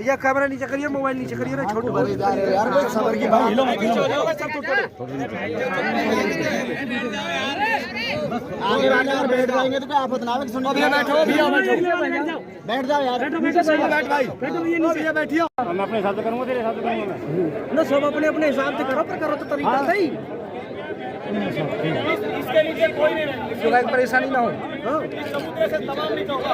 भैया कैमरा नीचे करिए, मोबाइल नीचे करिए ना, छोटू भाई यार सबर की भाई लो आगे वाले अगर बैठ जाएंगे तो क्या आफत ना आवे। सुनो भैया बैठो, भैया बैठो, बैठ जाओ यार, बैठ भाई, भैया बैठियो। मैं अपने हिसाब से करूंगा, तेरे हिसाब से करूंगा मैं ना, सब अपने अपने हिसाब से करो, पर करो तो तरीका सही। इसके नीचे कोई नहीं रहेगा, परेशानी ना हो। समुद्र से तमाम नहीं होगा।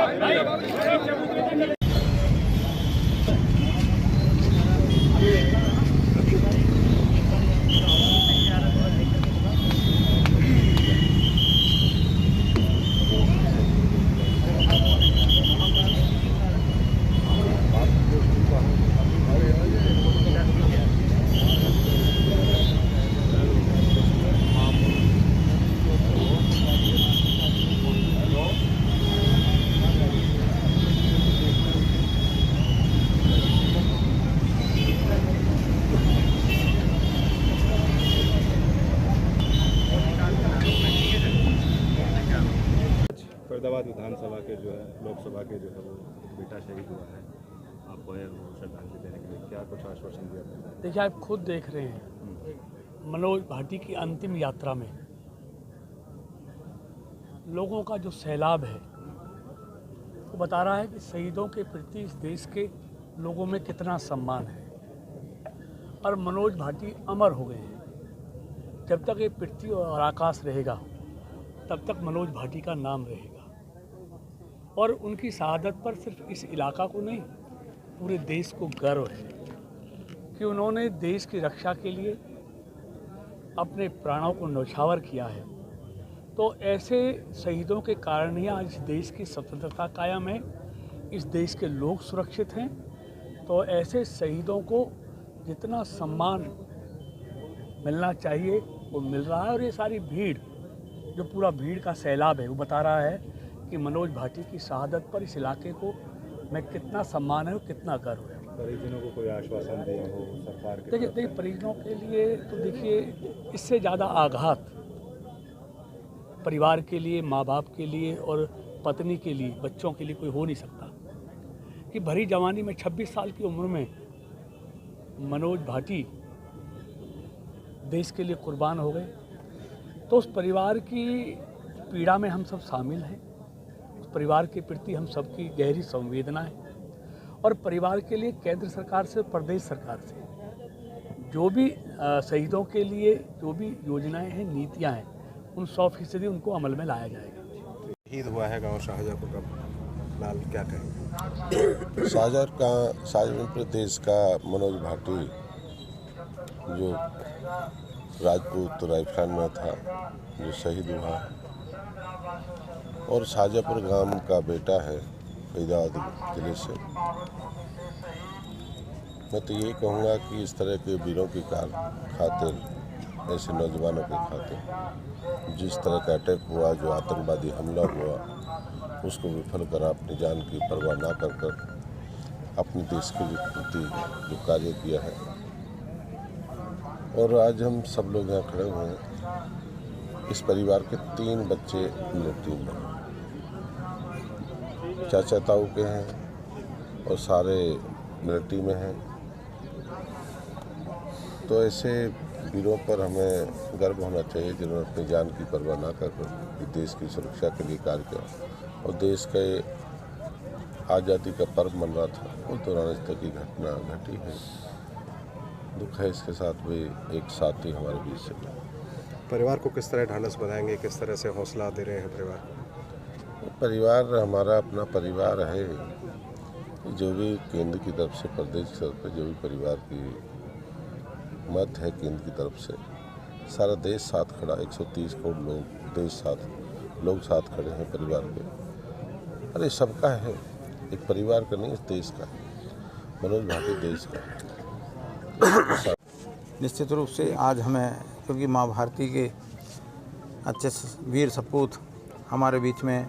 फरीदाबाद विधानसभा के जो है, लोकसभा के जो है वो बेटा शहीद हुआ है, आप आए हो श्रद्धांजलि देने के लिए, क्या कुछ आश्वासन दिया था? देखिए, आप खुद देख रहे हैं मनोज भाटी की अंतिम यात्रा में लोगों का जो सैलाब है वो बता रहा है कि शहीदों के प्रति इस देश के लोगों में कितना सम्मान है और मनोज भाटी अमर हो गए हैं। जब तक ये पृथ्वी और आकाश रहेगा तब तक मनोज भाटी का नाम रहेगा और उनकी शहादत पर सिर्फ इस इलाका को नहीं, पूरे देश को गर्व है कि उन्होंने देश की रक्षा के लिए अपने प्राणों को न्यौछावर किया है। तो ऐसे शहीदों के कारण ही आज इस देश की स्वतंत्रता कायम है, इस देश के लोग सुरक्षित हैं। तो ऐसे शहीदों को जितना सम्मान मिलना चाहिए वो मिल रहा है और ये सारी भीड़, जो पूरा भीड़ का सैलाब है, वो बता रहा है कि मनोज भाटी की शहादत पर इस इलाके को मैं कितना सम्मान है और कितना गर्व है। परिजनों को कोई आश्वासन दिया हो सरकार के? देखिए, परिजनों के लिए तो देखिए, इससे ज़्यादा आघात परिवार के लिए, माँ बाप के लिए और पत्नी के लिए, बच्चों के लिए कोई हो नहीं सकता कि भरी जवानी में 26 साल की उम्र में मनोज भाटी देश के लिए कुर्बान हो गए। तो उस परिवार की पीड़ा में हम सब शामिल हैं, उस परिवार के प्रति हम सबकी गहरी संवेदना है और परिवार के लिए केंद्र सरकार से, प्रदेश सरकार से जो भी शहीदों के लिए जो भी योजनाएं हैं, नीतियां हैं, उन 100% उनको अमल में लाया जाएगा। शहीद हुआ है गाँव शाहजहाँपुर का लाल, क्या कहेंगे? शाहजहाँपुर प्रदेश का मनोज भाटी जो राजपूत राइफल में था, जो शहीद हुआ है और शाहजहाँपुर गांव का बेटा है फरीदाबाद जिले से। मैं तो यही कहूँगा कि इस तरह के वीरों की खातिर, ऐसे नौजवानों के खातिर जिस तरह का अटैक हुआ, जो आतंकवादी हमला हुआ, उसको विफल कर अपनी जान की परवाह ना कर अपने देश के प्रति जो कार्य किया है। और आज हम सब लोग यहाँ खड़े हुए हैं, इस परिवार के 3 बच्चे मिलिट्री में, चाचा ताऊ के हैं और सारे मिलिट्री में हैं। तो ऐसे वीरों पर हमें गर्व होना चाहिए जिन्होंने अपनी जान की परवाह ना कर देश की सुरक्षा के लिए कार्य किया और देश के आज़ादी का पर्व मन रहा था, उस दौरान इस तरह की घटना घटी है। दुख है इसके साथ भी एक साथी हमारे बीच से। परिवार को किस तरह ढांढस बनाएंगे, किस तरह से हौसला दे रहे हैं परिवार? परिवार हमारा अपना परिवार है, जो भी केंद्र की तरफ से, प्रदेश की तरफ से जो भी परिवार की मत है केंद्र की तरफ से, सारा देश साथ खड़ा, 130 करोड़ लोग साथ खड़े हैं परिवार के। अरे सबका है, एक परिवार का नहीं, इस देश का। मनोज भाटी देश का है। निश्चित रूप से आज हमें, क्योंकि माँ भारती के अच्छे वीर सपूत हमारे बीच में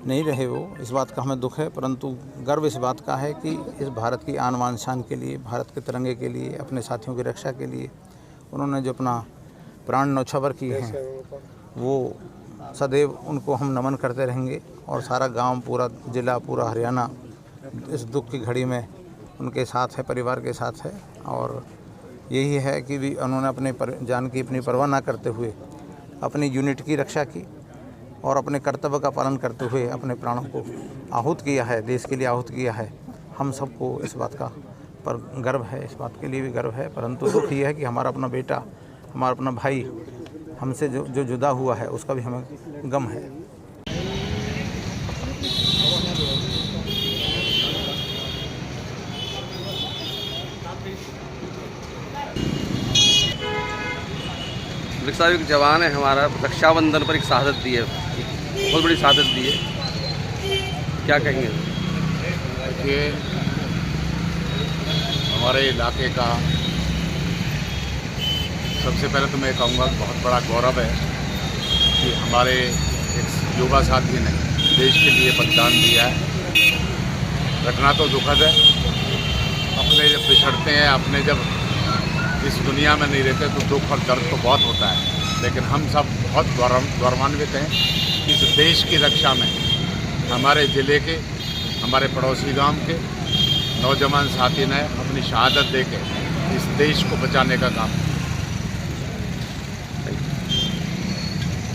नहीं रहे, वो इस बात का हमें दुख है, परंतु गर्व इस बात का है कि इस भारत की आन बान शान के लिए, भारत के तिरंगे के लिए, अपने साथियों की रक्षा के लिए उन्होंने जो अपना प्राण न्यौछावर किए हैं, वो सदैव उनको हम नमन करते रहेंगे। और सारा गांव, पूरा ज़िला, पूरा हरियाणा इस दुख की घड़ी में उनके साथ है, परिवार के साथ है। और यही है कि भी उन्होंने अपने जान की अपनी परवाह ना करते हुए अपनी यूनिट की रक्षा की और अपने कर्तव्य का पालन करते हुए अपने प्राणों को आहूत किया है, देश के लिए आहूत किया है। हम सबको इस बात का पर गर्व है, इस बात के लिए भी गर्व है। परंतु दुख ये है कि हमारा अपना बेटा, हमारा अपना भाई हमसे जो जुदा हुआ है, उसका भी हमें गम है। साहब एक जवान है हमारा, रक्षाबंधन पर एक शहादत दी है, बहुत बड़ी शहादत दी है, क्या कहेंगे? देखिए, हमारे इलाके का सबसे पहले तो मैं कहूँगा बहुत बड़ा गौरव है कि हमारे एक युवा साथी ने देश के लिए बलिदान दिया है। घटना तो दुखद है, अपने जब बिछड़ते हैं, अपने जब इस दुनिया में नहीं रहते तो दुख और दर्द तो बहुत होता है, लेकिन हम सब बहुत गौरवान्वित हैं कि इस देश की रक्षा में हमारे ज़िले के, हमारे पड़ोसी गांव के नौजवान साथी ने अपनी शहादत देके इस देश को बचाने का काम।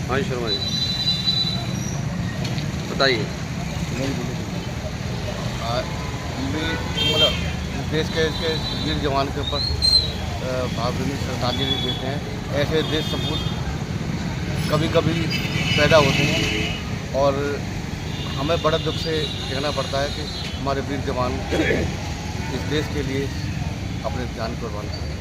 हाँ शर्मा जी बताइए। मतलब देश के वीर जवान के ऊपर भावभीनी श्रद्धांजलि देते हैं। ऐसे देश सपूत कभी कभी पैदा होते हैं और हमें बड़ा दुख से कहना पड़ता है कि हमारे वीर जवान इस देश के लिए अपने जान कुर्बान करें।